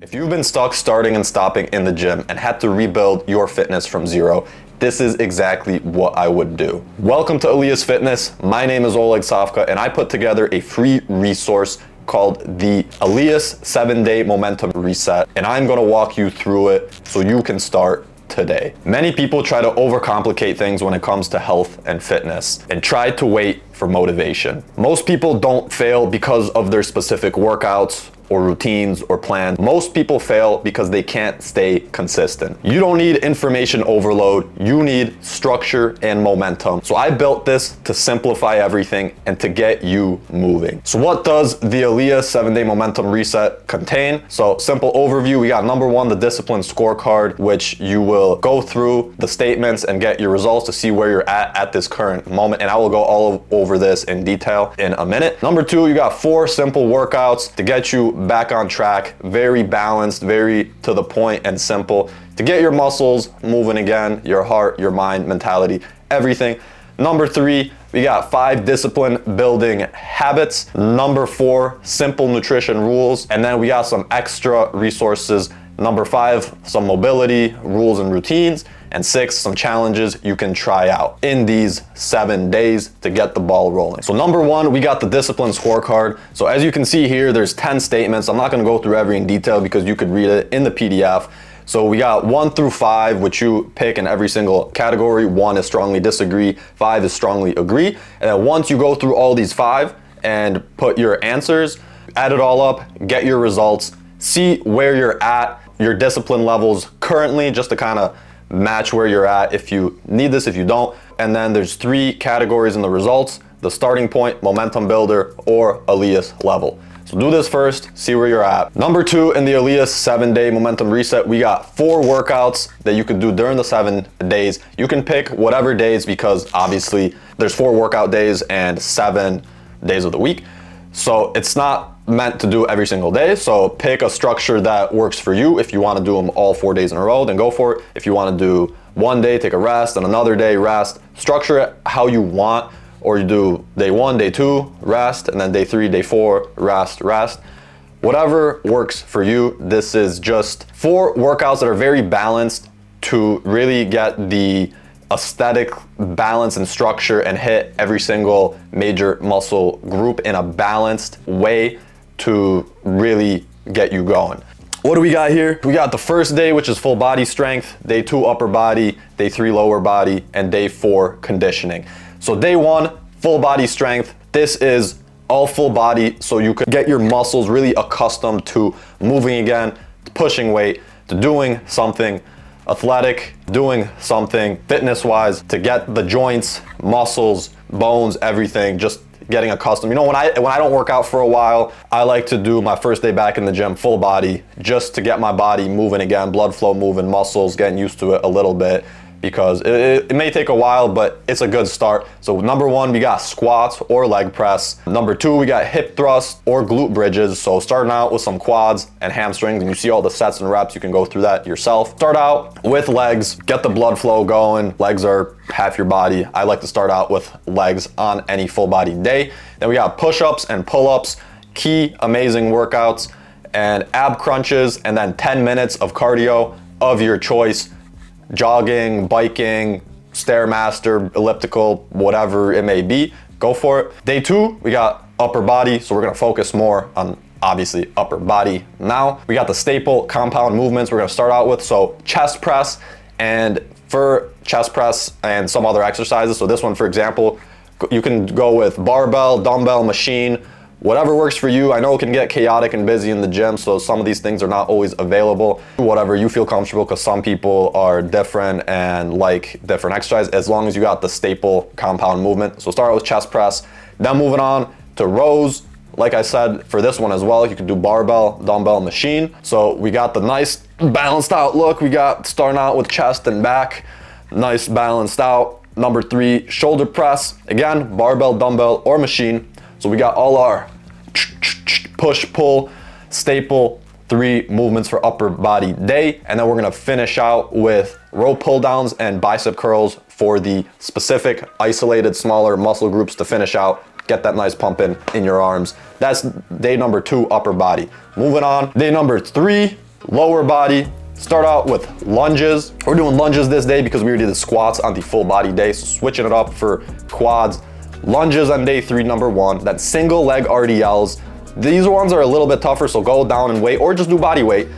If you've been stuck starting and stopping in the gym and had to rebuild your fitness from zero, this is exactly what I would do. Welcome to Alius Fitness. My name is Oleg Savka, and I put together a free resource called the Alius 7-Day Momentum Reset, and I'm gonna walk you through it so you can start today. Many people try to overcomplicate things when it comes to health and fitness and try to wait for motivation. Most people don't fail because of their specific workouts or routines or plans. Most people fail because they can't stay consistent. You don't need information overload, you need structure and momentum. So I built this to simplify everything and to get you moving. So what does the Alius 7-Day Momentum Reset contain? So simple overview, we got number one, the discipline scorecard, which you will go through the statements and get your results to see where you're at this current moment. And I will go all over this in detail in a minute. Number two, you got 4 simple workouts to get you back on track, very balanced, very to the point and simple, to get your muscles moving again, your heart, your mind, mentality, everything. Number 3, we got 5 discipline building habits. Number 4, simple nutrition rules. And then we got some extra resources. Number 5, some mobility rules and routines. And 6, some challenges you can try out in these 7 days to get the ball rolling. So number 1, we got the discipline scorecard. So as you can see here, there's 10 statements. I'm not gonna go through every in detail because you could read it in the PDF. So we got 1 through 5, which you pick in every single category. 1 is strongly disagree, 5 is strongly agree. And then once you go through all these 5 and put your answers, add it all up, get your results, see where you're at, your discipline levels currently, just to kind of match where you're at if you need this, if you don't. And then there's 3 categories in the results: the starting point, momentum builder, or Alius level. So do this first, see where you're at. Number 2, in the Alius 7-Day Momentum Reset, we got 4 workouts that you can do during the 7 days. You can pick whatever days because obviously there's 4 workout days and 7 days of the week. So it's not meant to do every single day. So pick a structure that works for you. If you want to do them all 4 days in a row, then go for it. If you want to do one day, take a rest, and another day, rest. Structure it how you want, or you do day 1, day 2, rest, and then day 3, day 4, rest. Whatever works for you. This is just 4 workouts that are very balanced to really get the aesthetic balance and structure and hit every single major muscle group in a balanced way to really get you going. What do we got here? We got the first day, which is full body strength, day 2 upper body, day 3 lower body, and day 4 conditioning. So day 1, full body strength. This is all full body, so you could get your muscles really accustomed to moving again, to pushing weight, to doing something athletic, doing something fitness-wise, to get the joints, muscles, bones, everything, just getting accustomed. You know, when I don't work out for a while, I like to do my first day back in the gym full body, just to get my body moving again, blood flow moving, muscles, getting used to it a little bit, because it may take a while, but it's a good start. So number 1, we got squats or leg press. Number 2, we got hip thrust or glute bridges. So starting out with some quads and hamstrings, and you see all the sets and reps, you can go through that yourself. Start out with legs, get the blood flow going. Legs are half your body. I like to start out with legs on any full body day. Then we got push-ups and pull-ups, key amazing workouts, and ab crunches, and then 10 minutes of cardio of your choice. Jogging, biking, Stairmaster, elliptical, whatever it may be, go for it. Day 2, we got upper body, so we're gonna focus more on obviously upper body. Now we got the staple compound movements we're gonna start out with. So chest press, and for chest press and some other exercises, so this one for example, you can go with barbell, dumbbell, machine, whatever works for you. I know it can get chaotic and busy in the gym, so some of these things are not always available. Whatever you feel comfortable, because some people are different and like different exercise, as long as you got the staple compound movement. So start with chest press, then moving on to rows. Like I said, for this one as well, you can do barbell, dumbbell, machine. So we got the nice balanced out look. We got starting out with chest and back, nice balanced out. Number 3, shoulder press. Again, barbell, dumbbell, or machine. So we got all our push, pull, staple 3 movements for upper body day. And then we're gonna finish out with row pull downs and bicep curls for the specific isolated smaller muscle groups to finish out. Get that nice pump in your arms. That's day number 2, upper body. Moving on, day number 3, lower body. Start out with lunges. We're doing lunges this day because we already did the squats on the full body day. So switching it up for quads. Lunges on day 3, number 1. Then single leg RDLs. These ones are a little bit tougher, so go down in weight or just do body weight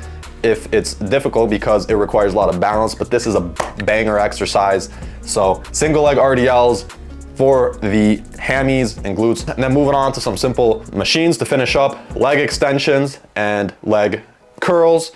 if it's difficult because it requires a lot of balance, but this is a banger exercise. So single leg RDLs for the hammies and glutes. And then moving on to some simple machines to finish up, leg extensions and leg curls.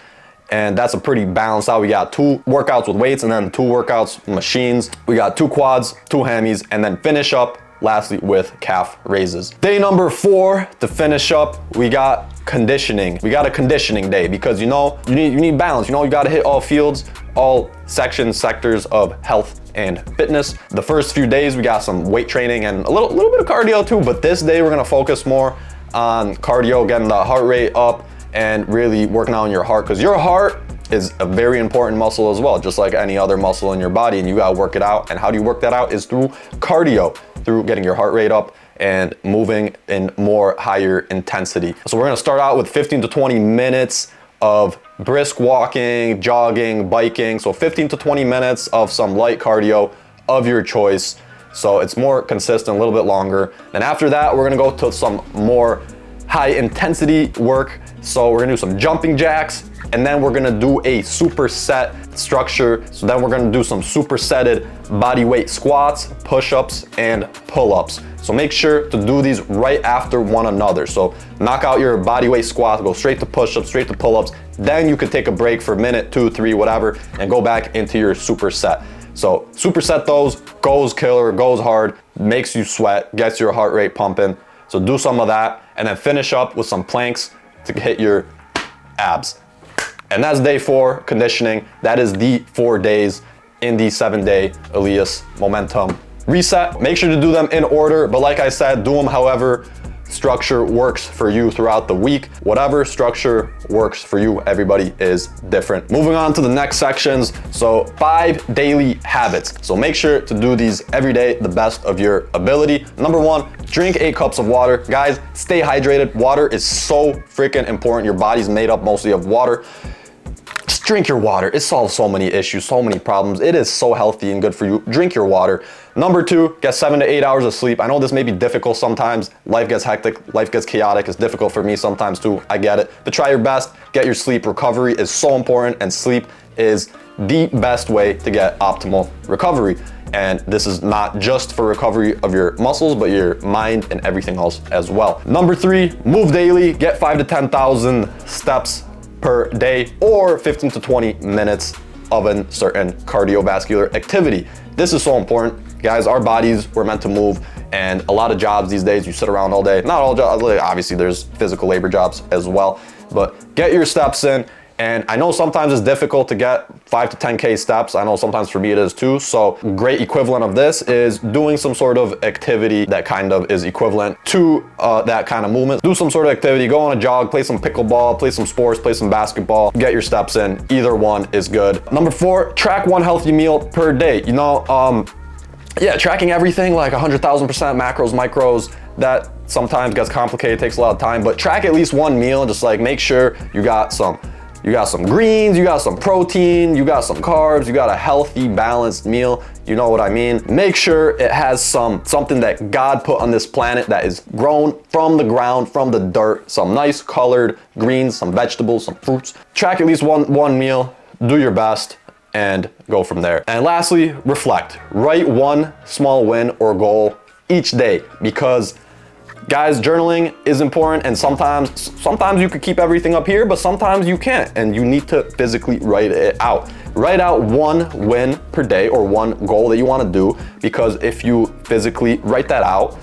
And that's a pretty balanced out. We got 2 workouts with weights and then 2 workouts with machines. We got 2 quads, 2 hammies, and then finish up lastly with calf raises. Day number 4 to finish up, we got conditioning. We got a conditioning day because you need balance. You got to hit all fields, all sectors of health and fitness. The first few days we got some weight training and a little bit of cardio too, but this day we're gonna focus more on cardio, getting the heart rate up and really working on your heart, because your heart is a very important muscle as well, just like any other muscle in your body, and you gotta work it out. And how do you work that out? Is through cardio, through getting your heart rate up and moving in more higher intensity. So we're gonna start out with 15 to 20 minutes of brisk walking, jogging, biking. So 15 to 20 minutes of some light cardio of your choice. So it's more consistent, a little bit longer. Then after that, we're gonna go to some more high intensity work. So we're gonna do some jumping jacks, and then we're gonna do a superset structure. So then we're gonna do some supersetted body weight squats, push-ups, and pull-ups. So make sure to do these right after one another. So knock out your body weight squat, go straight to push-ups, straight to pull-ups. Then you could take a break for a minute, 2, 3, whatever, and go back into your superset. So superset those, goes killer, goes hard, makes you sweat, gets your heart rate pumping. So do some of that, and then finish up with some planks to hit your abs. And that's day 4, conditioning. That is the 4 days in the 7-day Alius Momentum Reset. Make sure to do them in order, but like I said, do them however structure works for you throughout the week. Whatever structure works for you, everybody is different. Moving on to the next sections. So 5 daily habits. So make sure to do these every day, the best of your ability. Number 1, drink 8 cups of water. Guys, stay hydrated. Water is so freaking important. Your body's made up mostly of water. Just drink your water. It solves so many issues, so many problems. It is so healthy and good for you. Drink your water. Number 2, get 7 to 8 hours of sleep. I know this may be difficult sometimes. Life gets hectic, life gets chaotic. It's difficult for me sometimes too. I get it. But try your best. Get your sleep. Recovery is so important, and sleep is the best way to get optimal recovery. And this is not just for recovery of your muscles, but your mind and everything else as well. Number 3, move daily. Get 5 to 10,000 steps per day, or 15 to 20 minutes of a certain cardiovascular activity. This is so important. Guys, our bodies were meant to move, and a lot of jobs these days, you sit around all day. Not all jobs, obviously there's physical labor jobs as well, but get your steps in. And I know sometimes it's difficult to get 5 to 10K steps. I know sometimes for me it is too. So great equivalent of this is doing some sort of activity that kind of is equivalent to that kind of movement. Do some sort of activity, go on a jog, play some pickleball, play some sports, play some basketball, get your steps in. Either one is good. Number 4, track 1 healthy meal per day. Yeah, tracking everything like 100,000% macros, micros, that sometimes gets complicated, takes a lot of time, but track at least 1 meal. Just like make sure you got some greens, you got some protein, you got some carbs, you got a healthy, balanced meal. You know what I mean? Make sure it has something that God put on this planet that is grown from the ground, from the dirt, some nice colored greens, some vegetables, some fruits. Track at least one meal, do your best, and go from there. And lastly, reflect. Write 1 small win or goal each day, because guys, journaling is important, and sometimes you could keep everything up here, but sometimes you can't, and you need to physically write it out. Write out 1 win per day or 1 goal that you want to do, because if you physically write that out,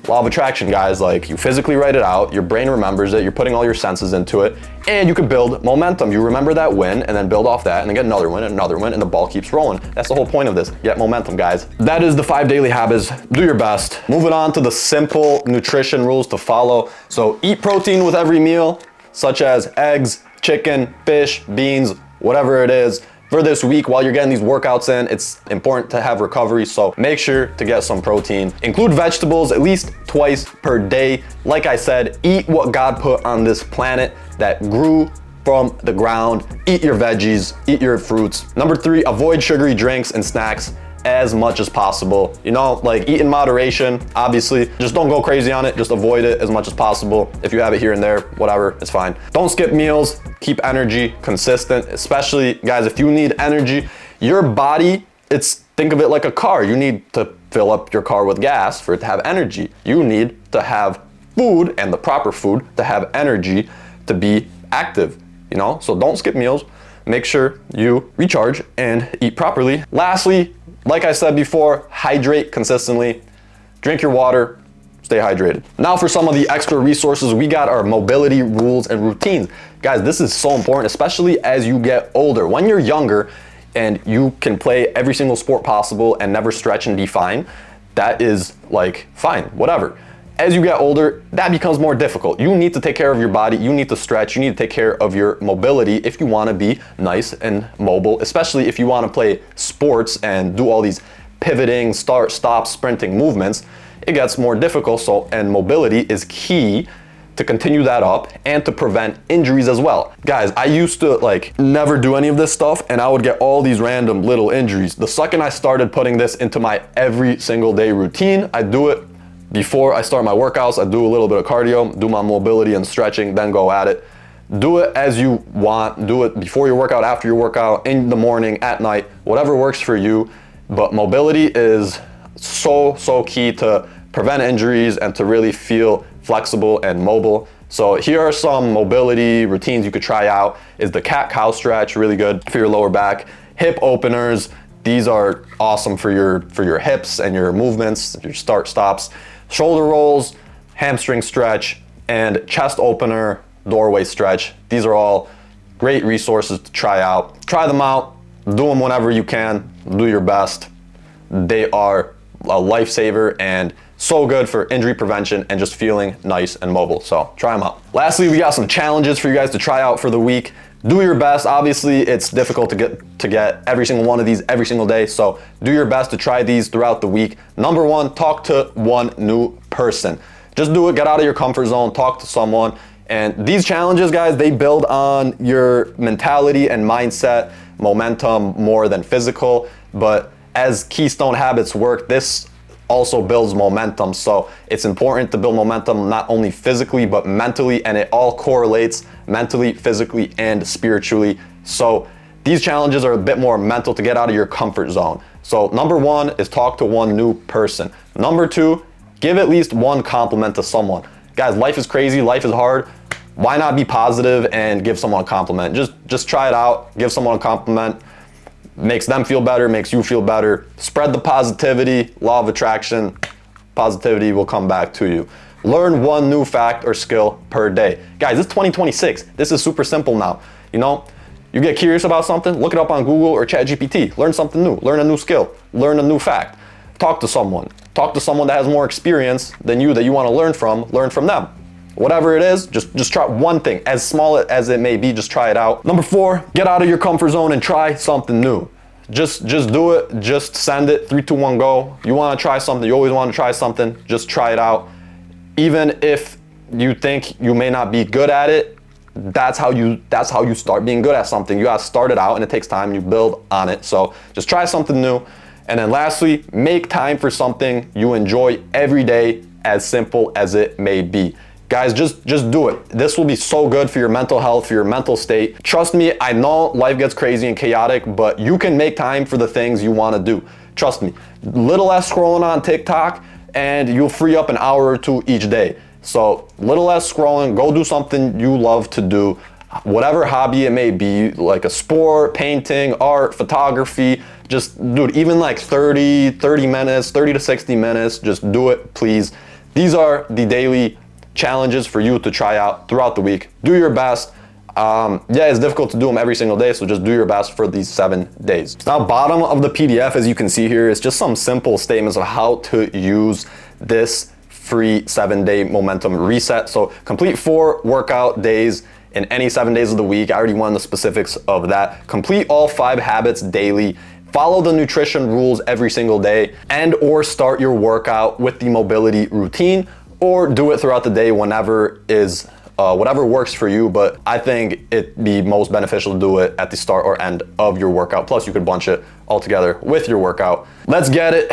law of attraction, guys, like you physically write it out, your brain remembers it, you're putting all your senses into it, and you can build momentum. You remember that win and then build off that and then get another win, and the ball keeps rolling. That's the whole point of this. Get momentum, guys. That is the 5 daily habits. Do your best. Moving on to the simple nutrition rules to follow. So eat protein with every meal, such as eggs, chicken, fish, beans, whatever it is. For this week, while you're getting these workouts in, it's important to have recovery, so make sure to get some protein. Include vegetables at least twice per day. Like I said, eat what God put on this planet that grew from the ground. Eat your veggies, eat your fruits. Number 3, avoid sugary drinks and snacks as much as possible. You know, like eat in moderation, obviously. Just don't go crazy on it, just avoid it as much as possible. If you have it here and there, whatever, it's fine. Don't skip meals, keep energy consistent, especially guys, if you need energy, your body, think of it like a car. You need to fill up your car with gas for it to have energy. You need to have food and the proper food to have energy to be active, you know? So don't skip meals. Make sure you recharge and eat properly. Lastly, like I said before, hydrate consistently. Drink your water, stay hydrated. Now for some of the extra resources, we got our mobility rules and routines. Guys, this is so important, especially as you get older. When you're younger and you can play every single sport possible and never stretch and be fine, that is like fine, whatever. As you get older, that becomes more difficult. You need to take care of your body, you need to stretch, you need to take care of your mobility if you wanna be nice and mobile, especially if you wanna play sports and do all these pivoting, start, stop, sprinting movements. It gets more difficult, and mobility is key to continue that up and to prevent injuries as well. Guys, I used to like never do any of this stuff and I would get all these random little injuries. The second I started putting this into my every single day routine, I do it before I start my workouts. I do a little bit of cardio, do my mobility and stretching, then go at it. Do it as you want. Do it before your workout, after your workout, in the morning, at night, whatever works for you. But mobility is so key to prevent injuries and to really feel flexible and mobile. So here are some mobility routines you could try out. Is the cat-cow stretch, really good for your lower back. Hip openers, these are awesome for your hips and your movements, your start stops. Shoulder rolls, hamstring stretch, and chest opener, doorway stretch. These are all great resources to try out. Try them out, do them whenever you can, do your best. They are a lifesaver and so good for injury prevention and just feeling nice and mobile. So try them out. Lastly, we got some challenges for you guys to try out for the week. Do your best. Obviously, it's difficult to get every single one of these every single day. So do your best to try these throughout the week. Number 1, talk to one new person. Just do it, get out of your comfort zone, talk to someone. And these challenges, guys, they build on your mentality and mindset, momentum more than physical. But as keystone habits work, this also builds momentum. So it's important to build momentum not only physically but mentally, and it all correlates mentally, physically, and spiritually. So these challenges are a bit more mental to get out of your comfort zone. So number 1 is talk to one new person. Number 2, give at least one compliment to someone. Guys, life is crazy, life is hard. Why not be positive and give someone a compliment? Just try it out, give someone a compliment. Makes them feel better, makes you feel better. Spread the positivity, law of attraction. Positivity will come back to you. Learn one new fact or skill per day. Guys, it's 2026. This is super simple now. You know, you get curious about something, look it up on Google or ChatGPT. Learn something new, learn a new skill, learn a new fact. Talk to someone. Talk to someone that has more experience than you that you want to learn from them. Whatever it is, just try one thing, as small as it may be, just try it out. Number 4, get out of your comfort zone and try something new. Just do it, just send it, 3, 2, 1, go. You wanna try something, you always wanna try something, just try it out. Even if you think you may not be good at it, that's how you start being good at something. You gotta start it out and it takes time, you build on it. So just try something new. And then lastly, make time for something you enjoy every day, as simple as it may be. Guys, just do it. This will be so good for your mental health, for your mental state. Trust me, I know life gets crazy and chaotic, but you can make time for the things you want to do. Trust me. Little less scrolling on TikTok and you'll free up an hour or 2 each day. So little less scrolling, go do something you love to do. Whatever hobby it may be, like a sport, painting, art, photography, just do it. Even like 30 minutes, 30 to 60 minutes, just do it, please. These are the daily challenges for you to try out throughout the week. Do your best. Yeah, it's difficult to do them every single day, so just do your best for these 7 days. Now, bottom of the PDF, as you can see here, is just some simple statements of how to use this free 7-day momentum reset. So complete 4 workout days in any 7 days of the week. I already went into the specifics of that. Complete all 5 habits daily. Follow the nutrition rules every single day, and or start your workout with the mobility routine, or do it throughout the day whenever is whatever works for you, but I think it'd be most beneficial to do it at the start or end of your workout. Plus you could bunch it all together with your workout. Let's get it.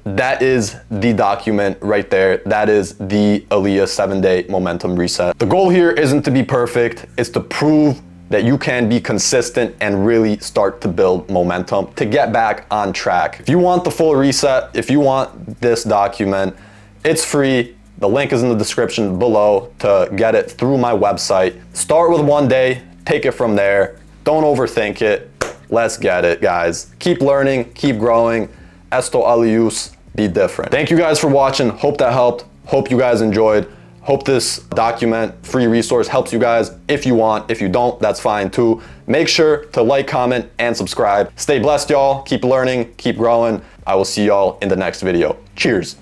That is the document right there. That is the Alius 7-day momentum reset. The goal here isn't to be perfect, it's to prove that you can be consistent and really start to build momentum to get back on track. If you want the full reset, if you want this document, it's free. The link is in the description below to get it through my website. Start with 1 day, take it from there. Don't overthink it. Let's get it, guys. Keep learning, keep growing. Esto Alius, be different. Thank you guys for watching. Hope that helped. Hope you guys enjoyed. Hope this document, free resource, helps you guys. If you want, if you don't, that's fine too. Make sure to like, comment, and subscribe. Stay blessed, y'all. Keep learning, keep growing. I will see y'all in the next video. Cheers.